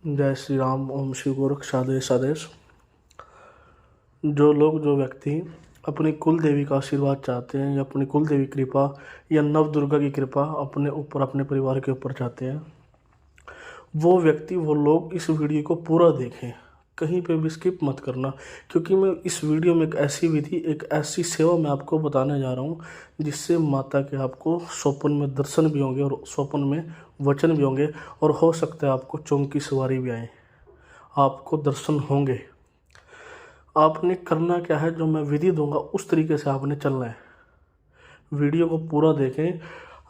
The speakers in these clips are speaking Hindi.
जय श्री राम। ओम शिव गोरख आदेश आदेश। जो व्यक्ति अपनी कुल देवी का आशीर्वाद चाहते हैं या अपनी कुल देवी कृपा या नव दुर्गा की कृपा अपने ऊपर अपने परिवार के ऊपर चाहते हैं, वो व्यक्ति वो लोग इस वीडियो को पूरा देखें, कहीं पे भी स्किप मत करना। क्योंकि मैं इस वीडियो में एक ऐसी विधि, एक ऐसी सेवा मैं आपको बताने जा रहा हूँ जिससे माता के आपको स्वप्न में दर्शन भी होंगे और स्वप्न में वचन भी होंगे, और हो सकता है आपको चौंकी सवारी भी आए, आपको दर्शन होंगे। आपने करना क्या है, जो मैं विधि दूंगा उस तरीके से आपने चलना है। वीडियो को पूरा देखें।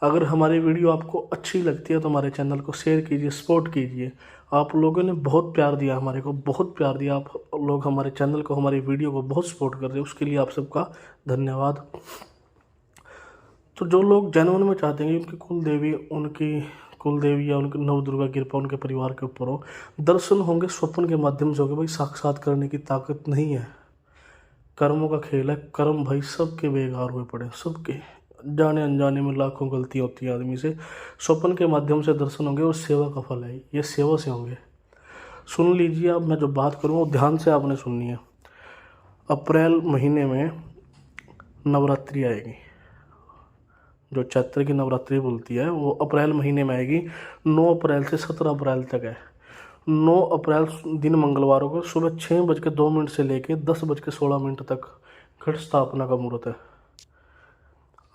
अगर हमारी वीडियो आपको अच्छी लगती है तो हमारे चैनल को शेयर कीजिए, सपोर्ट कीजिए। आप लोगों ने बहुत प्यार दिया, हमारे को बहुत प्यार दिया। आप लोग हमारे चैनल को, हमारी वीडियो को बहुत सपोर्ट कर रहे हैं, उसके लिए आप सबका धन्यवाद। तो जो लोग जेन्युइन में चाहते हैं कि उनकी कुल देवी या उनकी नव दुर्गा कृपा उनके परिवार के ऊपर हो, दर्शन होंगे स्वप्न के माध्यम से होंगे। भाई साक्षात करने की ताकत नहीं है, कर्मों का खेल है। कर्म भाई सबके बेकार हुए पड़े, सबके जाने अनजाने में लाखों गलतियाँ होती है आदमी से। स्वप्न के माध्यम से दर्शन होंगे और सेवा का फल है, ये सेवा से होंगे। सुन लीजिए, अब मैं जो बात करूँ वो ध्यान से आपने सुननी है। अप्रैल महीने में नवरात्रि आएगी, जो चैत्र की नवरात्रि बोलती है वो अप्रैल महीने में आएगी। 9 अप्रैल से 17 अप्रैल तक है। 9 अप्रैल दिन मंगलवार को सुबह 6:02 से लेकर 10:16 तक घट स्थापना का मुहूर्त है।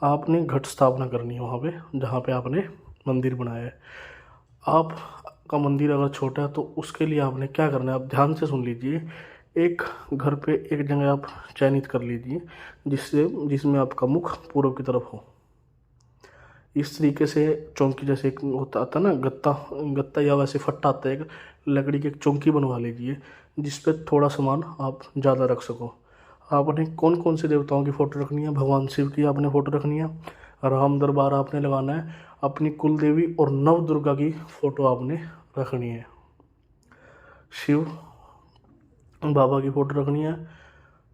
आपने घट स्थापना करनी है वहाँ पे जहाँ पे आपने मंदिर बनाया है। आपका मंदिर अगर छोटा है तो उसके लिए आपने क्या करना है, आप ध्यान से सुन लीजिए। एक घर पे एक जगह आप चयनित कर लीजिए जिसमें आपका मुख पूर्व की तरफ हो। इस तरीके से चौंकी जैसे एक होता आता ना, गत्ता या वैसे फट्टा आता है, एक लकड़ी की एक चौंकी बनवा लीजिए जिस पे थोड़ा सामान आप ज़्यादा रख सको। आपने कौन कौन से देवताओं की फ़ोटो रखनी है? भगवान शिव की आपने फ़ोटो रखनी है, राम दरबार आपने लगाना है, अपनी कुल देवी और नव दुर्गा की फ़ोटो आपने रखनी है। शिव बाबा की फ़ोटो रखनी है,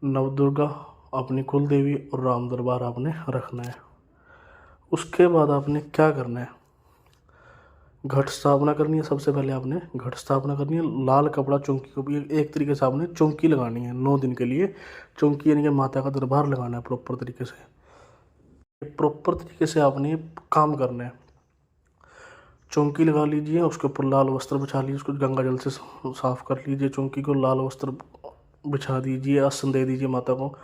नव दुर्गा, अपनी कुल देवी और राम दरबार आपने रखना है। उसके बाद आपने क्या करना है, घट स्थापना करनी है। सबसे पहले आपने घट स्थापना करनी है। लाल कपड़ा चौंकी को भी एक तरीके से आपने चौंकी लगानी है 9 दिन के लिए। चौंकी यानी कि माता का दरबार लगाना है प्रॉपर तरीके से। प्रॉपर तरीके से आपने काम करना है। चौंकी लगा लीजिए, उसके ऊपर लाल वस्त्र बिछा लीजिए, उसको गंगा जल से साफ कर लीजिए। चौंकी को लाल वस्त्र बिछा दीजिए, आसन दे दीजिए माता को।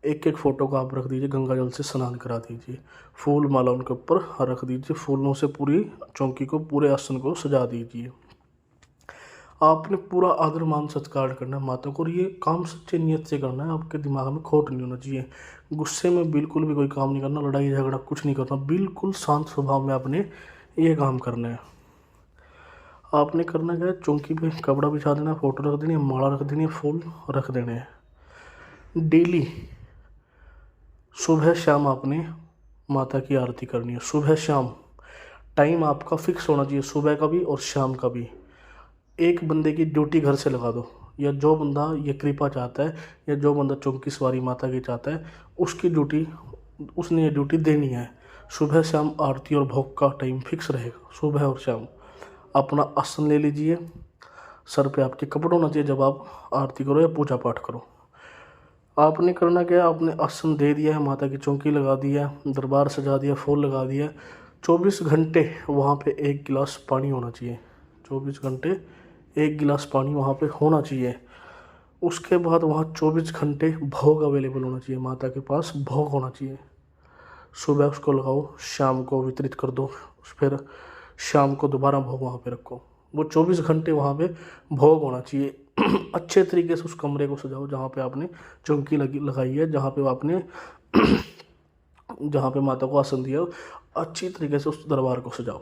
एक एक फ़ोटो को आप रख दीजिए, गंगा जल से स्नान करा दीजिए, फूल माला उनके ऊपर रख दीजिए, फूलों से पूरी चौंकी को, पूरे आसन को सजा दीजिए। आपने पूरा आदर मान सत्कार करना है माता को, और ये काम सच्चे नियत से करना है। आपके दिमाग में खोट नहीं होना चाहिए। गुस्से में बिल्कुल भी कोई काम नहीं करना, लड़ाई झगड़ा कुछ नहीं करना, बिल्कुल शांत स्वभाव में आपने ये काम करना है। आपने करना क्या है, चौंकी पे कपड़ा बिछा देना, फ़ोटो रख देनी है, माला रख देनी है, फूल रख देने हैं। डेली सुबह शाम आपने माता की आरती करनी है। सुबह शाम टाइम आपका फिक्स होना चाहिए, सुबह का भी और शाम का भी। एक बंदे की ड्यूटी घर से लगा दो, या जो बंदा ये कृपा चाहता है या जो बंदा चौंकी सवारी माता की चाहता है, उसकी ड्यूटी, उसने ये ड्यूटी देनी है। सुबह शाम आरती और भोग का टाइम फिक्स रहेगा, सुबह और शाम। अपना आसन ले लीजिए, सर पे आपके कपड़ा होना चाहिए जब आप आरती करो या पूजा पाठ करो। आपने करना क्या, आपने आसन दे दिया है, माता की चौंकी लगा दिया, दरबार सजा दिया, फूल लगा दिया। 24 घंटे वहाँ पे 1 गिलास पानी होना चाहिए। 24 घंटे 1 गिलास पानी वहाँ पे होना चाहिए। उसके बाद वहाँ 24 घंटे भोग अवेलेबल होना चाहिए, माता के पास भोग होना चाहिए। सुबह उसको लगाओ, शाम को वितरित कर दो, फिर शाम को दोबारा भोग वहाँ पे रखो। वो 24 घंटे वहाँ पे भोग होना चाहिए। अच्छे तरीके से उस कमरे को सजाओ जहाँ पे आपने चौंकी लगाई है, जहाँ पे आपने जहाँ पे माता को आसन दिया, अच्छी तरीके से उस दरबार को सजाओ।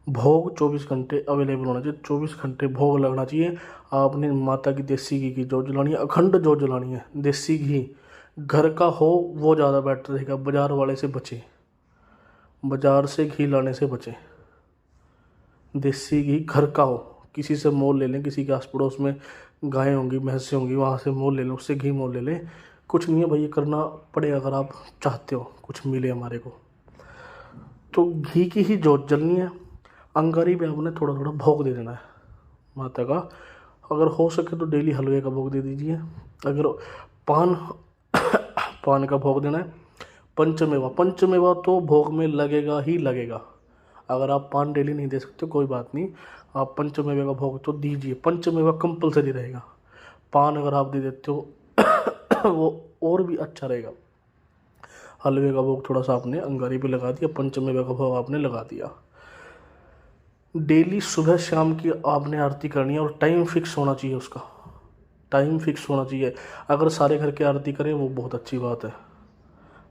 भोग 24 घंटे अवेलेबल होना चाहिए, 24 घंटे भोग लगना चाहिए। आपने माता की देसी घी की जो जलानी है, अखंड जो जलानी है, देसी घी घर का हो वो ज़्यादा बेटर रहेगा। बाज़ार वाले से बचे, बाज़ार से घी लाने से बचे। देसी घी घर का हो, किसी से मोल ले लें, किसी के आस पड़ोस में गायें होंगी, भैंसें होंगी, वहाँ से मोल ले लें, उससे घी मोल ले लें। कुछ नहीं है भाई, ये करना पड़ेगा अगर आप चाहते हो कुछ मिले हमारे को। तो घी की ही जोत जलनी है। अंगारी पे आपने थोड़ा थोड़ा भोग दे देना है। माता का। अगर हो सके तो डेली हलवे का भोग दे दीजिए। अगर पान पान का भोग देना है, पंचमेवा तो भोग में लगेगा ही लगेगा। अगर आप पान डेली नहीं दे सकते कोई बात नहीं, आप पंचमेवा का भोग तो दीजिए। पंचमेवा कंपलसरी रहेगा। पान अगर आप दे देते हो वो और भी अच्छा रहेगा। हलवे का भोग थोड़ा सा आपने अंगारी पे लगा दिया, पंचमेवा का भोग आपने लगा दिया। डेली सुबह शाम की आपने आरती करनी है और टाइम फिक्स होना चाहिए उसका, टाइम फिक्स होना चाहिए। अगर सारे घर के आरती करें वो बहुत अच्छी बात है,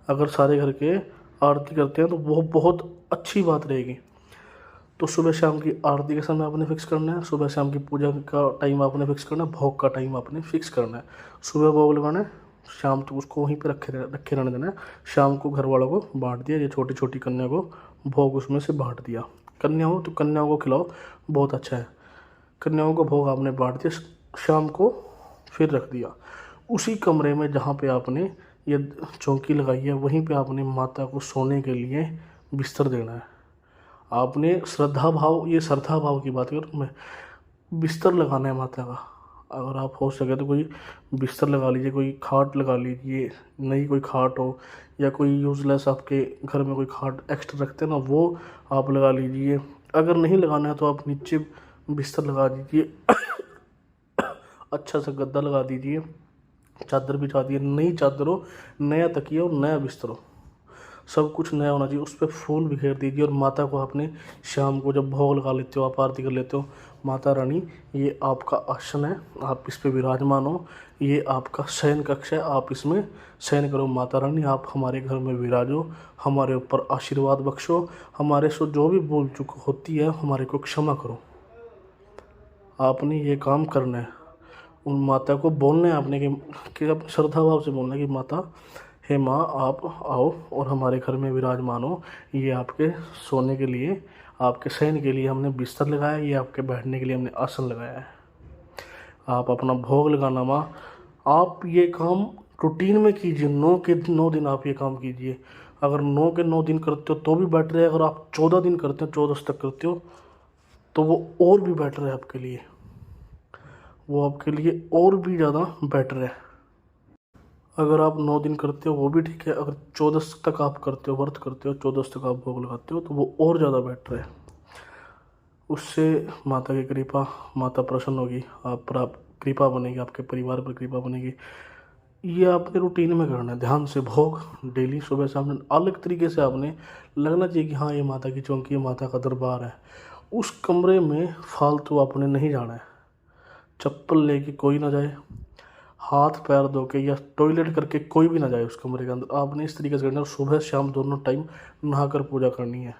अगर सारे घर के आरती करते हैं तो वो बहुत अच्छी बात रहेगी। तो सुबह शाम की आरती का समय आपने फिक्स करना है, सुबह शाम की पूजा का टाइम आपने फिक्स करना है, भोग का टाइम आपने फिक्स करना है। सुबह भोग लगाना है, शाम तक उसको वहीं पे रखे रहने देना है। शाम को घर वालों को बांट दिया, ये छोटी छोटी कन्या को भोग उसमें से बांट दिया। कन्या हो तो कन्याओं को खिलाओ, बहुत अच्छा है। कन्याओं को भोग आपने बांट दिया, शाम को फिर रख दिया। उसी कमरे में जहाँ पे आपने ये चौकी लगाई है वहीं पे आपने माता को सोने के लिए बिस्तर देना है। आपने श्रद्धा भाव, ये श्रद्धा भाव की बात कर मैं, बिस्तर लगाना है माता का। अगर आप हो सके तो कोई बिस्तर लगा लीजिए, कोई खाट लगा लीजिए, नई कोई खाट हो, या कोई यूज़लेस आपके घर में कोई खाट एक्स्ट्रा रखते हैं ना, वो आप लगा लीजिए। अगर नहीं लगाना है तो आप नीचे बिस्तर लगा दीजिए अच्छा सा गद्दा लगा दीजिए, चादर बिछा दिए, नई चादर हो, नया तकिया हो, नया बिस्तर हो, सब कुछ नया होना चाहिए। उस पर फूल बिखेर दीजिए और माता को आपने शाम को जब भोग लगा लेते हो, आप आरती कर लेते हो, माता रानी ये आपका आसन है, आप इस पे विराजमान हो, ये आपका शयन कक्ष है, आप इसमें शयन करो। माता रानी आप हमारे घर में विराजो, हमारे ऊपर आशीर्वाद बख्शो, हमारे से जो भी भूल चूक होती है हमारे को क्षमा करो। आपने ये काम करना है। उन माता को बोलना है आपने कि अपने श्रद्धा भाव से बोलना है कि माता, हे माँ आप आओ और हमारे घर में विराजमान हो। ये आपके सोने के लिए, आपके शयन के लिए हमने बिस्तर लगाया है, ये आपके बैठने के लिए हमने आसन लगाया है। आप अपना भोग लगाना माँ, आप ये काम रूटीन में कीजिए। 9 के 9 दिन आप ये काम कीजिए। अगर 9 के 9 दिन करते हो तो भी बेटर है। अगर आप 14 दिन करते हो, 14 तक करते हो तो वो और भी बेटर है आपके लिए, वो आपके लिए और भी ज़्यादा बेटर है। अगर आप 9 दिन करते हो वो भी ठीक है, अगर 14 तक आप करते हो, व्रत करते हो, 14 तक आप भोग लगाते हो तो वो और ज़्यादा बेटर है। उससे माता की कृपा, माता प्रसन्न होगी, आप पर आप कृपा बनेगी, आपके परिवार पर कृपा बनेगी। ये आपने रूटीन में करना है, ध्यान से भोग डेली सुबह शाम अलग तरीके से आपने लगना चाहिए कि हाँ ये माता की चौकी है, माता का दरबार है। उस कमरे में फालतू आपने नहीं जाना है, चप्पल लेके कोई ना जाए, हाथ पैर धो के या टॉयलेट करके कोई भी ना जाए उस कमरे के अंदर। आपने इस तरीके से करना है, सुबह शाम दोनों टाइम नहाकर पूजा करनी है।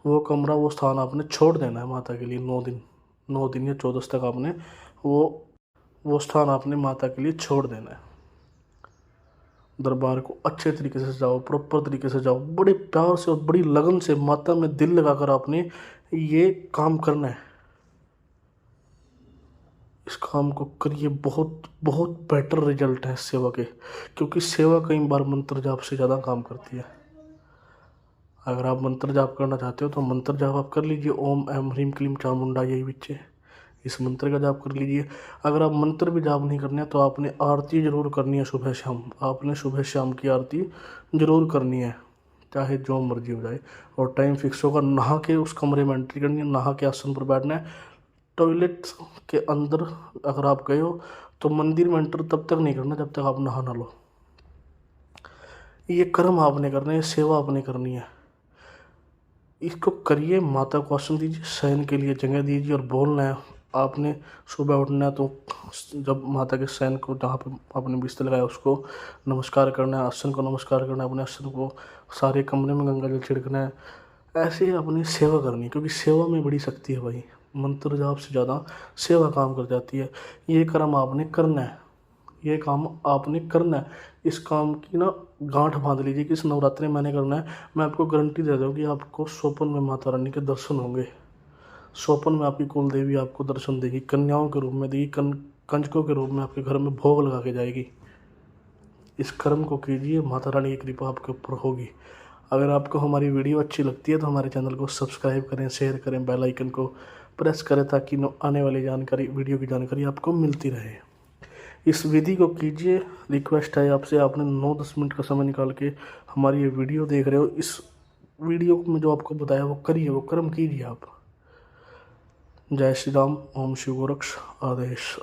वो कमरा, वो स्थान आपने छोड़ देना है माता के लिए। 9 दिन या 14 तक आपने वो स्थान आपने माता के लिए छोड़ देना है। दरबार को अच्छे तरीके से जाओ, प्रॉपर तरीके से जाओ, बड़े प्यार से और बड़ी लगन से माता में दिल लगाकर आपने ये काम करना है। इस काम को करिए, बहुत बहुत बेटर रिजल्ट है सेवा के, क्योंकि सेवा कई बार मंत्र जाप से ज़्यादा काम करती है। अगर आप मंत्र जाप करना चाहते हो तो मंत्र जाप आप कर लीजिए, ओम ऐम ह्रीम क्लीम चामुंडा यही बिच्चे, इस मंत्र का जाप कर लीजिए। अगर आप मंत्र भी जाप नहीं करना है तो आपने आरती ज़रूर करनी है सुबह शाम, आपने सुबह शाम की आरती ज़रूर करनी है, चाहे जो मर्जी हो जाए। और टाइम फिक्स होगा, नहा के उस कमरे में एंट्री करनी है, नहा के आसन पर बैठना है। टॉयलेट के अंदर अगर आप गए हो तो मंदिर में एंटर तब तक नहीं करना जब तक आप नहा ना लो। ये कर्म आपने करना है, सेवा आपने करनी है, इसको करिए। माता को आसन दीजिए, शयन के लिए जगह दीजिए और बोलना है। आपने सुबह उठना है तो जब माता के शयन को, जहाँ पे आपने बिस्तर लगाया उसको नमस्कार करना है, आसन को नमस्कार करना है, अपने आसन को, सारे कमरे में गंगा जल छिड़कना है। ऐसे ही अपनी सेवा करनी है, क्योंकि सेवा में बड़ी शक्ति है भाई, मंत्र जाप से ज़्यादा सेवा काम कर जाती है। ये कर्म आपने करना है, ये काम आपने करना है। इस काम की ना गांठ बांध लीजिए कि इस नवरात्रि में मैंने करना है। मैं आपको गारंटी दे दूँ कि आपको स्वप्न में माता रानी के दर्शन होंगे। स्वप्न में आपकी कुल देवी आपको दर्शन देगी, कन्याओं के रूप में देगी, कंजकों के रूप में आपके घर में भोग लगा के जाएगी। इस कर्म को कीजिए, माता रानी की कृपा आपके ऊपर होगी। अगर आपको हमारी वीडियो अच्छी लगती है तो हमारे चैनल को सब्सक्राइब करें, शेयर करें, बेल आइकन को प्रेस करें ताकि आने वाली जानकारी, वीडियो की जानकारी आपको मिलती रहे। इस विधि को कीजिए। रिक्वेस्ट है आपसे, आपने 9-10 मिनट का समय निकाल के हमारी ये वीडियो देख रहे हो, इस वीडियो में जो आपको बताया वो करिए, वो कर्म कीजिए आप। जय श्री राम। ओम शिव गोरक्ष। आदेश।